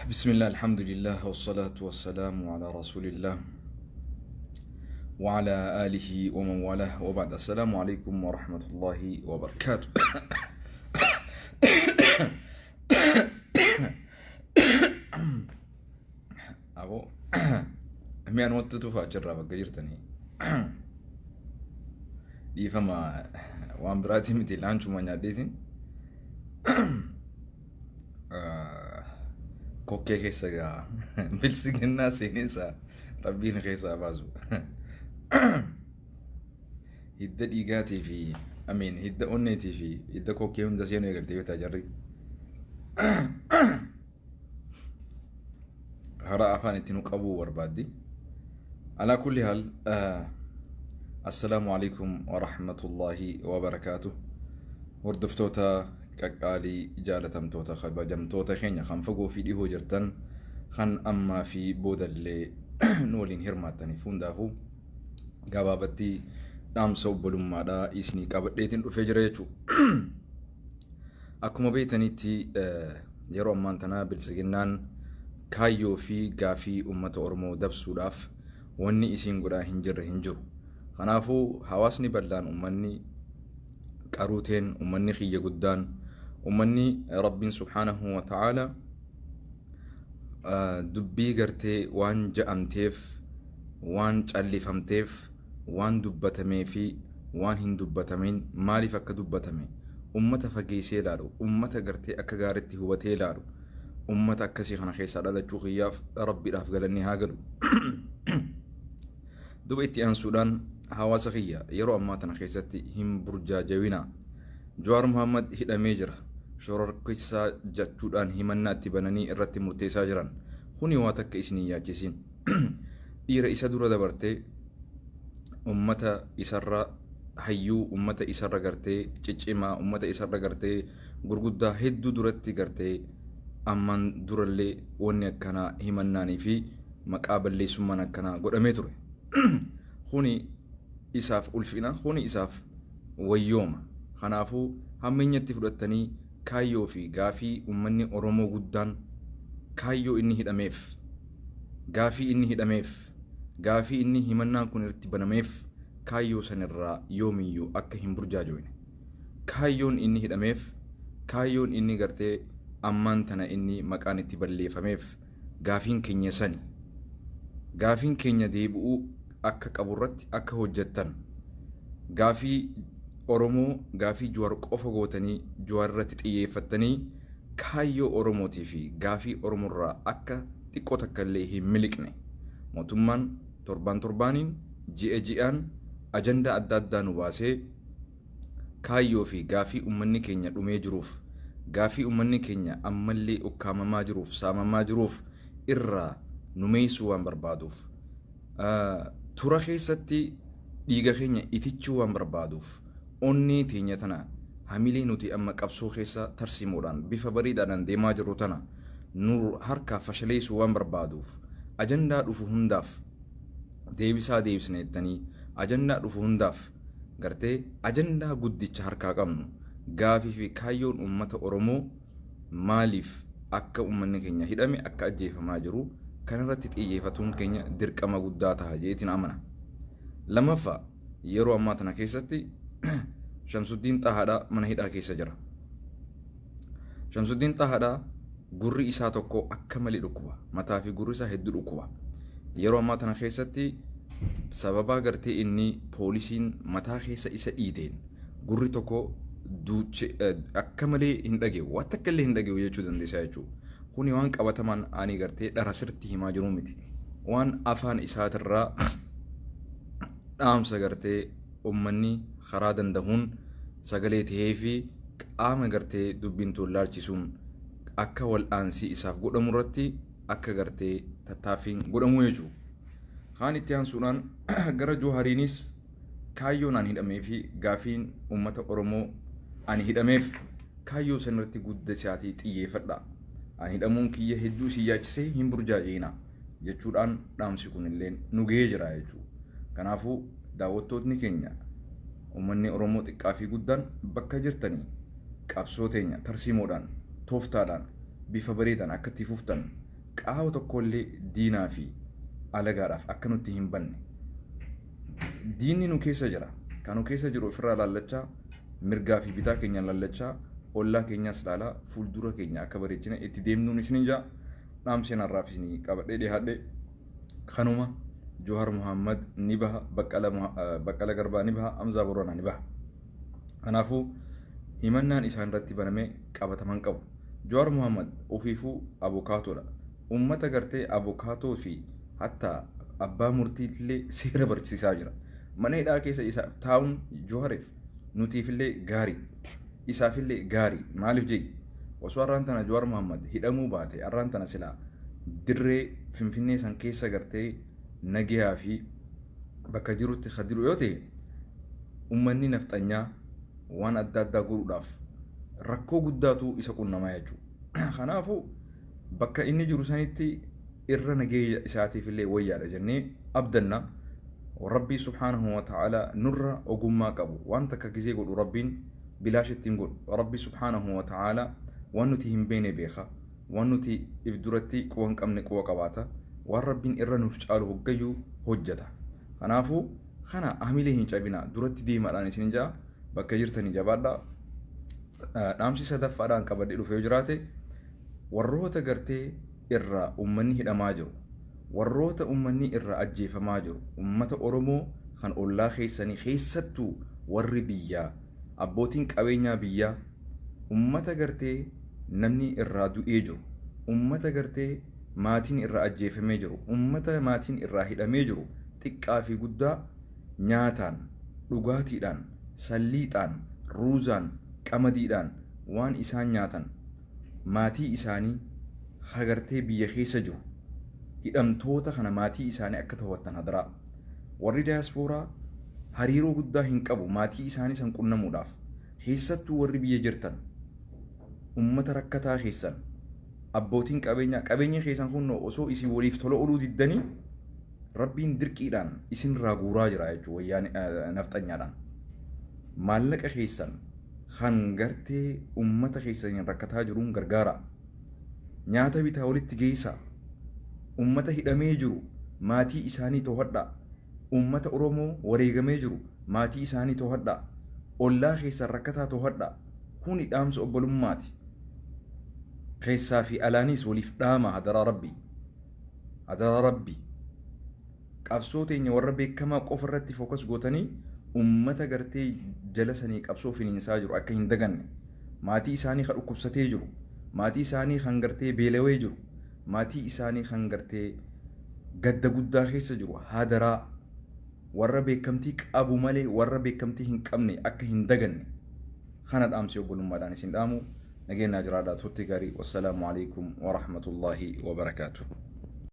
بسم الله الحمد لله والصلاة والسلام على رسول الله وعلى آله ومن والاه وبعد. السلام عليكم ورحمة الله وبركاته. أبو أمي أنا وتتو فاجر بقى جرتني يفهم وان براتي متي لانشو ما ناديتين kokkee keessa gaa bilisiginnaa seeninsa rabbiin keessaa baasu hidda dhiigaatii fi hidda onneetii fi hidda kokkee hunda seenuu eegaltee beektaa jarri hara afaan itti nu qabuu barbaaddi. Alaa kulli haal assalaamu alaikum wa rahmatullahi wa barakaatuh. Hordoftoota qaqqaalii jaalatamtoota kabajamtoota keenya kan fagoo fi dhihoo jirtan kan ammaa fi boodallee nu waliin hirmaattaniif hundaafuu gabaabatti dhaamsa obbolummaadhaa isinii qabadheetiin dhufee jira jechuudha. Akkuma beektanitti yeroo ammaan tanaa bilisiginnaan kaayyoo fi gaafii uummata Oromoo dabsuudhaaf wanni isiin godhaa hin jirre hin jiru. Kanaafuu hawaasni bal'aan uummanni qaruuteen uummanni xiyya guddaan uummanni rabbiin subhaanahu wa ta'ala dubbii gartee waan ja'amteef waan callifamteef waan dubbatamee fi waan hin dubbatamin maaliif akka dubbatame ummata fageessee ilaalu ummata gartee akka gaariitti hubatee ilaalu ummata akkasii kana keessaa dhalachuu kiyyaaf rabbiidhaaf galanni haa galu. Duba itti aansuudhaan hawaasa kiyya yeroo ammaa tana keessatti hin burjaajawina. Jawaar Muhammad hidhamee jira. Shororkeessaa jechuudhaan himannaa itti bananii irratti murteessaa jiran. Kuni waan takka isinii yaachisin. Dhiira isa dura dabartee ummata isarra hayyuu ummata isarra gartee ciccimaa ummata isarra gartee gurguddaa hedduu duratti gartee amman durallee wanni akkanaa himannaanii fi maqaa balleessummaan akkanaa godhamee ture. Kuni isaaf ulfina, kuni isaaf wayyooma. Kanaafuu hammeenyatti fudhattanii kaayyoo fi gaafii uummanni Oromoo guddaan kaayyoo inni hidhameef gaafii inni hidhameef gaafii inni himannaan kun irratti banameef kaayyoo sanirraa yoomiyyuu akka hin burjaajoine. Kaayyoon inni hidhameef kaayyoon inni gartee ammaan tana inni maqaan itti balleeffameef gaafiin keenya sani. Gaafiin keenya deebi'uu akka qaburratti akka hojjettan gaafii Oromoo gaafii Jawaar qofa gootanii Jawaar irratti xiyyeeffattanii kaayyoo Oromootii fi gaafii Oromoorraa akka xiqqoo takka illee hin miliqne mootummaan torbaaniin ji'a ji'aan ajandaa adda addaa nu baasee kaayyoo fi gaafii uummanni keenya dhumee jiruuf gaafii uummanni keenya ammallee ukkaamamaa jiruuf saamamaa jiruuf irraa numeessuu waan barbaaduuf tura keessatti dhiiga keenya itichuu waan barbaaduuf onni teenya tana hamilee nuti amma qabsoo keessa tarsimuudhaan bifa bareedaadhaan deemaa jiru tana nu harkaa fashaleessuu waan barbaaduuf ajandaa dhufu hundaaf deebisaa deebisneettanii ajandaa dhufu hundaaf gartee ajandaa guddicha harkaa qabnu gaafii fi kaayyoon uummata Oromoo maaliif akka uummanni keenya hidhame akka ajjeefamaa jiru kanarratti xiyyeeffatuun keenya dirqama guddaa ta'a jeetiin amana. Lammaffaa yeroo ammaa tana keessatti Shamsuddin Xahaadhaa mana hidhaa keessa jira. Shamsuddin Xahaadhaa gurri isaa tokko akka malee dhukkuba. Mataa fi gurri isaa hedduu dhukkuba. Yeroo ammaa tana keessatti sababa gartee inni poolisiin mataa keessa isa dhiiteen gurri tokko akka malee hin dhageewu. Waan takka illee hin dhageewu jechuu dandeessaa jechuudha. Kuni waan qabatamaan ani gartee dhara sirriitti himaa jiru miti. Waan afaan isaatirraa dhaamsa gartee uummanni karaa danda'uun sagalee tahee fi qaama gartee dubbiin tollaalchisuun akka wal'aansii isaaf godhamu irratti akka gartee tattaaffiin godhamu jechuudha. Kaan itti aansuudhaan gara Jawaariinis kaayyoon ani hidhamee fi gaafiin uummata Oromoo ani hidhameef kaayyoo sanarratti guddachaatii xiyyeeffadha. Ani hidhamuun kiyya hedduu si yaachisee hin burjaajina jechuudhaan dhaamsi kunillee nu gahee jira jechuudha. Kanaafuu daawwattootni keenya uummanni Oromoo xiqqaa fi guddaan bakka jirtanii qabsoo teenya tarsiimoodhaan tooftaadhaan bifa bareedaan akka itti fuftan qaawwa tokkollee diinaa fi alagaadhaaf akka nutti hin banne. Diinni nu keessa jira. Kan nu keessa jiru ofirraa laallachaa mirgaa fi bitaa keenya laallachaa ollaa keenyas laalaa fuuldura keenya akka bareechina itti deemnuun isin jaa dhaamseen har'aaf isin qabadhee dhiyaadhe kanuma. Jowaar Muhammad ni baha, Baqqala Garbaa ni baha, Hamzaa Booranaa ni baha. Kanaafuu himannaan isaan irratti banamee qabataman qabu. Jowaar Muhammad ofiifuu abukaatoodha. Uummata gartee abukaatoo fi hatta abbaa murtiitillee seera barsiisaa jira. Mana hidhaa keessa isa taa'uun Jowaariif nutiifillee gaarii, isaafillee gaarii. Maaliif jedhi? Osoo har'aan tana Jowaar Muhammad hidhamuu baate har'aan tana silaa dirree Finfinnee san keessa gartee nagiyaa fi bakka jirutti khadiru yoo ta'e ummanni nafxanyaa waan adda addaa godhuudhaaf rakkoo guddaatu isa qunnamaa jechuudha. Kanaafuu bakka inni jiru sanitti irra nagee isaatiif illee wayyaadha jennee abdanna. Rabbii subhaanahu wa ta'ala nurra ogummaa qabu waan takka gizee godhu rabbiin bilaashitti hin godhu. Rabbii subhaanahu wa ta'ala waan nuti hin beene beeka, waan nuti if duratti quba hin qabne quba qabaata. Waan rabbiin irra nuuf caalu hoggayyuu hojjeta. Kanaafuu kana hamilee hin cabina duratti deemaadhaan isin jaa bakka jirtanii jabaadhaa. Dhaamsi sadaffaadhaan qabadhee dhufee jiraate warroota gartee irraa ummanni hidhamaa jiru, warroota ummanni irraa ajjeefamaa jiru, ummata Oromoo kan ollaa keessanii keessattuu warri biyyaa abbootiin qabeenyaa biyyaa ummata gartee namni irraa du'ee jiru, ummata gartee maatiin irraa ajjeefamee jiru, ummata maatiin irraa hidhamee jiru xiqqaa fi guddaa nyaataan, dhugaatiidhaan, salliidhaan, ruuzaan, qamadiidhaan waan isaan nyaatan maatii isaanii hagartee biyya keessa jiru hidhamtoota kana maatii isaanii akka to'atan hadaraa. Warri diyaaspooraa hariiroo guddaa hin qabu maatii isaanii san qunnamuudhaaf, keessattuu warri biyya jirtan ummata rakkataa keessan abbootiin qabeenya keessan kun osoo isin waliif tola ooluu diddanii rabbiin dirqiidhaan isin irraa guuraa jira jechuudha. Wayyaan nafxanyaadhaan maallaqa keessan kan gartee ummata keessaniin rakkataa jiruun gargaara. Nyaata bitaa walitti geessaa. Ummata hidhamee jiru maatii isaanii to'adhaa. Ummata Oromoo wareegamee jiru maatii isaanii to'adhaa. Ollaa keessan rakkataa to'adhaa. Kuni dhaamsa obbolummaati. Keessaa fi alaanis waliif dhaama hadaraa rabbii. Hadaraa rabbii. Qabsoo teenya warra beekamaa qofa irratti fookas gootanii ummata gartee jala sanii qabsoo finiinsaa jiru akka hin daganne. Maatii isaanii kan dhukkubsatee jiru, maatii isaanii kan gartee beelawee jiru, maatii isaanii kan gartee gadda guddaa keessa jiru hadaraa warra beekamtii qabu malee warra beekamtii hin qabne akka hin daganne. Kana dhaamsi obbolummaadhaan isin dhaamu. نجينا جرادات هوتي غاري والسلام عليكم ورحمة الله وبركاته.